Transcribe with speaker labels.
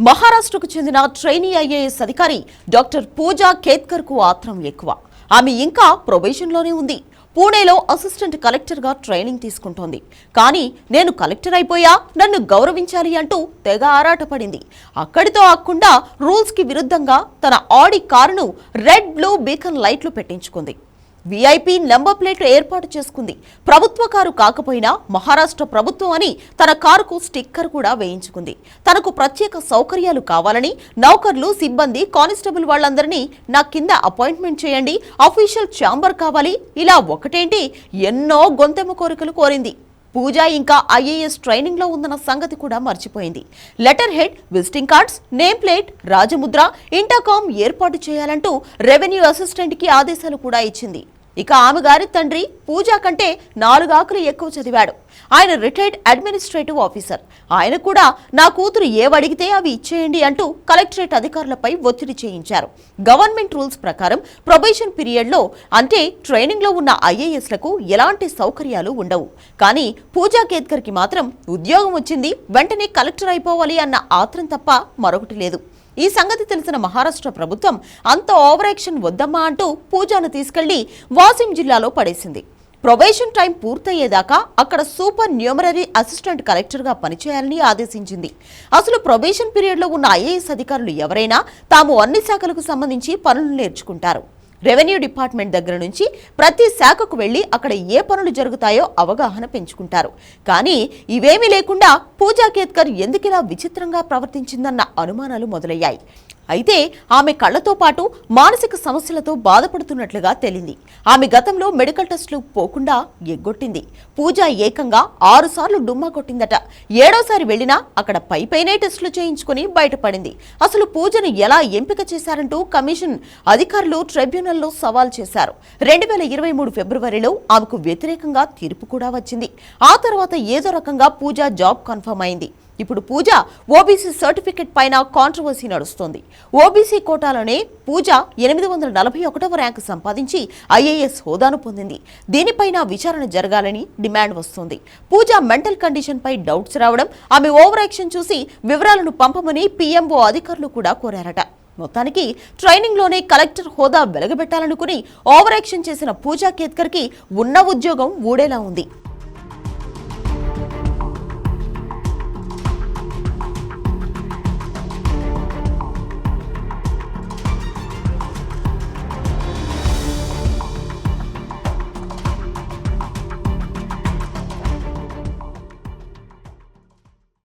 Speaker 1: మహారాష్ట్రకు చెందిన trainee IAS అధికారి డాక్టర్ పూజా కేత్కర్ కు ఆత్రం ఎక్కువ. ఆమె ఇంకా ప్రొబేషన్లోనే ఉంది. పూణేలో అసిస్టెంట్ కలెక్టర్గా ట్రైనింగ్ తీసుకుంటోంది. కానీ నేను కలెక్టర్ అయిపోయా, నన్ను గౌరవించాలి అంటూ తెగ ఆరాటపడింది. అక్కడితో ఆగకుండా రూల్స్కి విరుద్ధంగా తన ఆడి కారును రెడ్ బ్లూ బీకన్ లైట్లు పెట్టించుకుంది. వీఐపీ నెంబర్ ప్లేట్ ఏర్పాటు చేసుకుంది. ప్రభుత్వ కారు కాకపోయినా మహారాష్ట్ర ప్రభుత్వం అని తన కారుకు స్టిక్కర్ కూడా వేయించుకుంది. తనకు ప్రత్యేక సౌకర్యాలు కావాలని నౌకర్లు, సిబ్బంది, కానిస్టేబుల్ వాళ్ళందరినీ నా కింద అపాయింట్మెంట్ చేయండి, అఫీషియల్ ఛాంబర్ కావాలి, ఇలా ఒకటేంటి ఎన్నో గొంతెమ్మ కోరికలు కోరింది. పూజ ఇంకా ఐఏఎస్ ట్రైనింగ్ లో ఉందన్న సంగతి కూడా మర్చిపోయింది. Letter head, visiting cards, name plate, రాజముద్ర, ఇంటర్కామ్ ఏర్పాటు చేయాలంటూ రెవెన్యూ అసిస్టెంట్ కి ఆదేశాలు కూడా ఇచ్చింది. ఇక ఆమె గారి తండ్రి పూజ కంటే 4 ఆకులు ఎక్కువ చదివాడు. ఆయన రిటైర్డ్ అడ్మినిస్ట్రేటివ్ ఆఫీసర్. ఆయన కూడా నా కూతురు ఏవడిగితే అవి ఇచ్చేయండి అంటూ కలెక్టరేట్ అధికారులపై ఒత్తిడి చేయించారు. గవర్నమెంట్ రూల్స్ ప్రకారం ప్రొబేషన్ పీరియడ్లో అంటే ట్రైనింగ్లో ఉన్న ఐఏఎస్లకు ఎలాంటి సౌకర్యాలు ఉండవు. కానీ పూజా కేత్కర్ కి మాత్రం ఉద్యోగం వచ్చింది, వెంటనే కలెక్టర్ అయిపోవాలి అన్న ఆత్రం తప్ప మరొకటి లేదు. ఈ సంగతి తెలిసిన మహారాష్ట్ర ప్రభుత్వం అంత ఓవర్ యాక్షన్ వద్దమ్మా అంటూ పూజాను తీసుకెళ్లి వాసిం జిల్లాలో పడేసింది. ప్రొబేషన్ టైం పూర్తయ్యేదాకా అక్కడ సూపర్ న్యూమరరీ అసిస్టెంట్ కలెక్టర్గా పనిచేయాలని ఆదేశించింది. అసలు ప్రొబేషన్ పీరియడ్లో ఉన్న ఐఏఎస్ అధికారులు ఎవరైనా తాము అన్ని శాఖలకు సంబంధించి పనులు నేర్చుకుంటారు. రెవెన్యూ డిపార్ట్మెంట్ దగ్గర నుంచి ప్రతి శాఖకు వెళ్లి అక్కడ ఏ పనులు జరుగుతాయో అవగాహన పెంచుకుంటారు. కానీ ఇవేమీ లేకుండా పూజా కేత్కర్ ఎందుకిలా విచిత్రంగా ప్రవర్తించిందన్న అనుమానాలు మొదలయ్యాయి. అయితే ఆమె కళ్లతో పాటు మానసిక సమస్యలతో బాధపడుతున్నట్లుగా తేలింది. ఆమె గతంలో మెడికల్ టెస్టులు పోకుండా ఎగ్గొట్టింది. పూజ ఏకంగా 6 సార్లు డుమ్మా కొట్టిందట. 7వసారి వెళ్లినా అక్కడ పైపైనే టెస్టులు చేయించుకుని బయటపడింది. అసలు పూజను ఎలా ఎంపిక చేశారంటూ కమిషన్ అధికారులు ట్రైబ్యునల్లో సవాల్ చేశారు. 2023 ఫిబ్రవరిలో ఆమెకు వ్యతిరేకంగా తీర్పు కూడా వచ్చింది. ఆ తర్వాత ఏదో రకంగా పూజ జాబ్ కన్ఫర్మ్ అయింది. ఇప్పుడు పూజ ఓబీసీ సర్టిఫికెట్ పైన కాంట్రవర్సీ నడుస్తోంది. ఓబీసీ కోటాలోనే పూజ 841వ ర్యాంకు సంపాదించి ఐఏఎస్ హోదాను పొందింది. దీనిపైన విచారణ జరగాలని డిమాండ్ వస్తోంది. పూజ మెంటల్ కండిషన్ పై డౌట్స్ రావడం, ఆమె ఓవర్ యాక్షన్ చూసి వివరాలను పంపమని పీఎంఓ అధికారులు కూడా కోరారట. మొత్తానికి ట్రైనింగ్ లోనే కలెక్టర్ హోదా వెలగబెట్టాలనుకుని ఓవర్ యాక్షన్ చేసిన పూజా కేత్కర్ కి ఉన్న ఉద్యోగం ఊడేలా ఉంది.